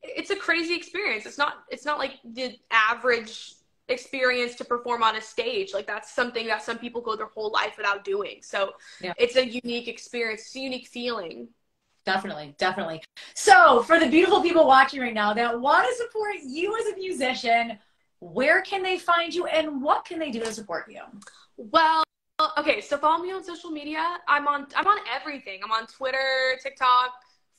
it's a crazy experience. It's not like the average experience to perform on a stage. Like, that's something that some people go their whole life without doing. So yeah, it's a unique experience. It's a unique feeling. Definitely. So for the beautiful people watching right now that want to support you as a musician, where can they find you and what can they do to support you? Well, okay, so follow me on social media. I'm on everything. I'm on Twitter, TikTok,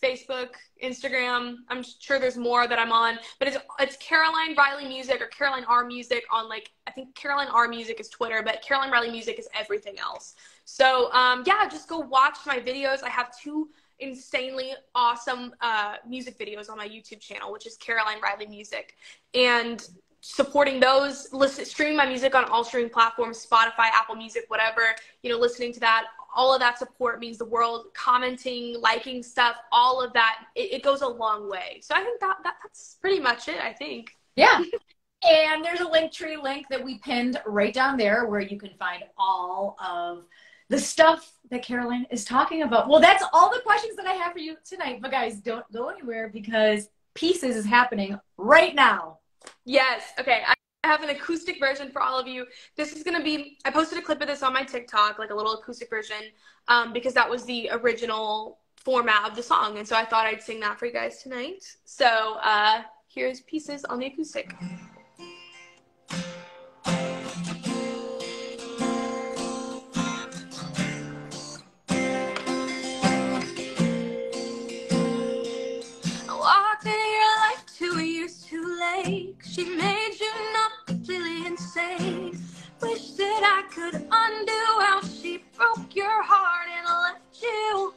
Facebook, Instagram. I'm sure there's more that I'm on, but it's Caroline Reilly Music or Caroline R Music on, like, I think Caroline R Music is Twitter, but Caroline Reilly Music is everything else. So yeah, just go watch my videos. I have 2 insanely awesome music videos on my YouTube channel, which is Caroline Reilly Music, and supporting those, streaming my music on all streaming platforms, Spotify, Apple Music, whatever, listening to that, all of that support means the world. Commenting, liking stuff, all of that, it goes a long way. So I think that's pretty much it, I think. Yeah. And there's a Linktree link that we pinned right down there where you can find all of the stuff that Caroline is talking about. Well, that's all the questions that I have for you tonight. But guys, don't go anywhere because Pieces is happening right now. Yes. Okay. I have an acoustic version for all of you. This is going to be, I posted a clip of this on my TikTok, like a little acoustic version, because that was the original format of the song. And so I thought I'd sing that for you guys tonight. So here's Pieces on the acoustic. She made you not completely insane. Wish that I could undo how she broke your heart and left you.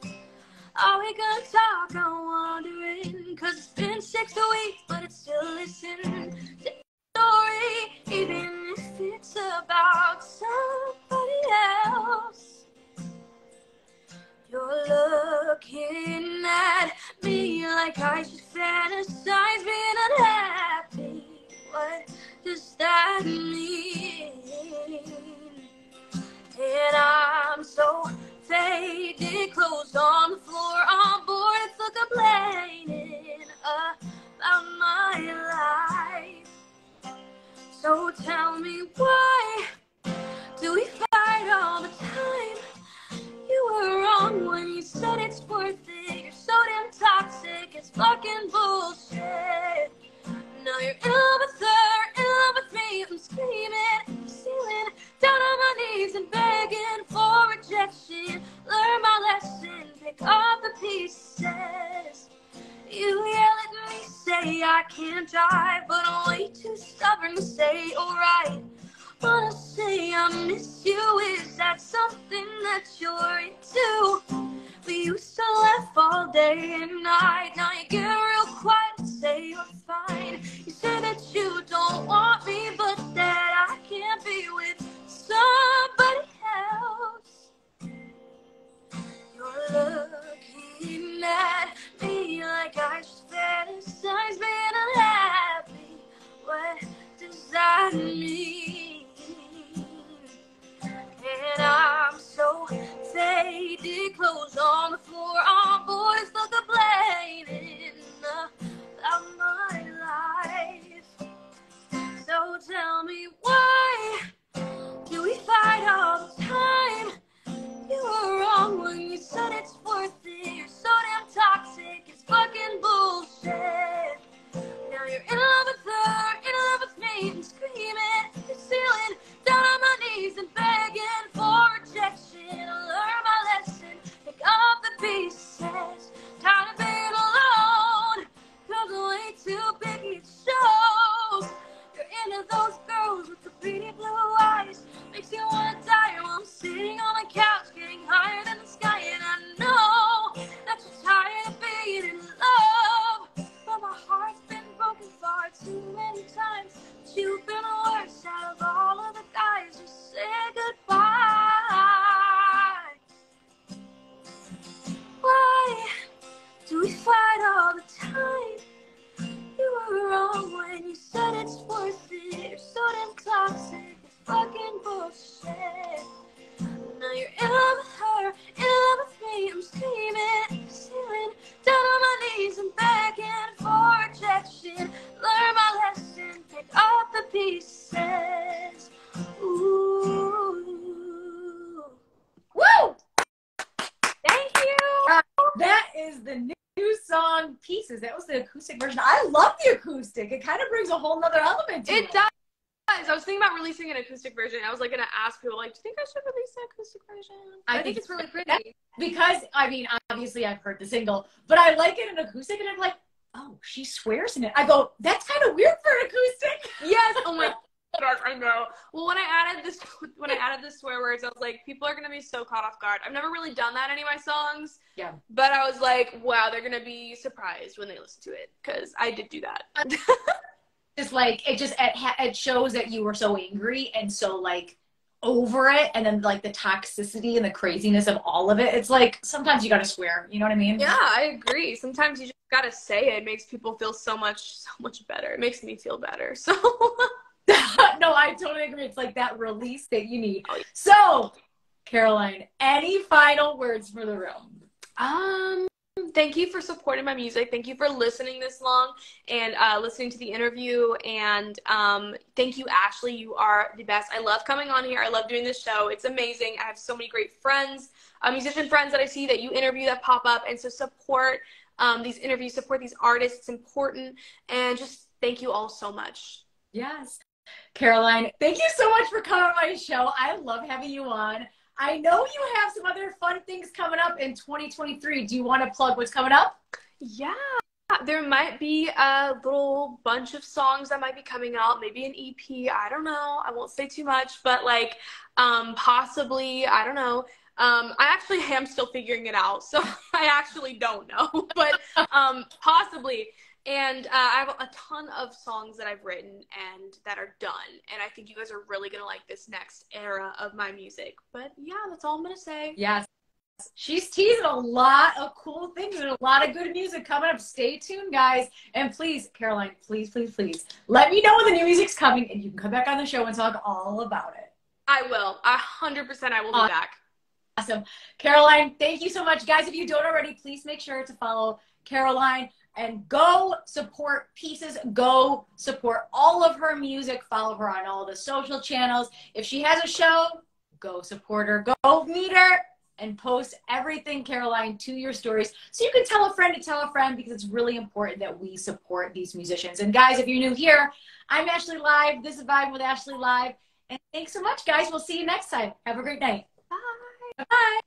Are we gonna talk? I'm wondering, 'cause it's been 6 weeks, but it's still listening to the story, even if it's about somebody else. You're looking at me like I should fantasize being unhappy. What does that mean? And I'm so faded, clothes on the floor, on board, it's like complaining about my life. So tell me, why do we fight all the time? You were wrong when you said it's worth it. You're so damn toxic, it's fucking bullshit. Now you're in love with her, in love with me. I'm screaming, I'm ceiling, down on my knees and begging for rejection. Learn my lesson, pick up the pieces. You yell at me, say I can't drive, but I'm way too stubborn to say alright. Wanna say I miss you, is that something that you're into? We used to laugh all day and night, now you get real quiet and say you're fine. You say that you don't want me, but that I can't be with somebody else. You're looking at me like I should fantasize being unhappy. What does that mean? And I'm so faded, clothes on the floor, on board, it's like complaining about my life. So tell me, why do we fight all the time? You were wrong when you said we fight all the time. You were wrong when you said it's worth it. You're so damn toxic, it's fucking bullshit. Now you're in love with her, in love with me. I'm screaming, ceiling, down on my knees and begging for rejection. Learn my lesson, pick up the pieces. Ooh. Woo! Thank you. That is the new song, Pieces. That was the acoustic version. I love the acoustic. It kind of brings a whole nother element to it. It does. I was thinking about releasing an acoustic version. I was like going to ask people, like, do you think I should release an acoustic version? I think it's really pretty. Because, I mean, obviously I've heard the single, but I like it in acoustic, and I'm like, oh, she swears in it. I go, that's kind of weird for an acoustic. Yes. Oh my God, I know. Well, when I added the swear words, I was like, people are going to be so caught off guard. I've never really done that in any of my songs. Yeah. But I was like, wow, they're going to be surprised when they listen to it, because I did do that. Just like, it shows that you were so angry and so like over it, and then like the toxicity and the craziness of all of it. It's like, sometimes you gotta swear, you know what I mean? Yeah, I agree. Sometimes you just gotta say it. It makes people feel so much better. It makes me feel better. So no, I totally agree. It's like that release that you need. So, Caroline, any final words for the room? Thank you for supporting my music. Thank you for listening this long and listening to the interview. And thank you, Ashley. You are the best. I love coming on here. I love doing this show. It's amazing. I have so many great friends, musician friends that I see that you interview that pop up. And so support these interviews, support these artists. It's important. And just thank you all so much. Yes. Caroline, thank you so much for coming on my show. I love having you on. I know you have some other fun things coming up in 2023. Do you want to plug what's coming up? Yeah, there might be a little bunch of songs that might be coming out, maybe an EP. I don't know. I won't say too much, but like possibly, I don't know. I actually am still figuring it out, so I actually don't know, but possibly. And I have a ton of songs that I've written and that are done. And I think you guys are really going to like this next era of my music. But yeah, that's all I'm going to say. Yes. She's teasing a lot of cool things and a lot of good music coming up. Stay tuned, guys. And please, Caroline, please, please, please, let me know when the new music's coming, and you can come back on the show and talk all about it. I will. 100% I will be back. Awesome. Caroline, thank you so much. Guys, if you don't already, please make sure to follow Caroline. And go support Pieces. Go support all of her music. Follow her on all the social channels. If she has a show, go support her. Go meet her and post everything, Caroline, to your stories. So you can tell a friend to tell a friend, because it's really important that we support these musicians. And guys, if you're new here, I'm Ashley Live. This is Vibin with Ashley Live. And thanks so much, guys. We'll see you next time. Have a great night. Bye. Bye.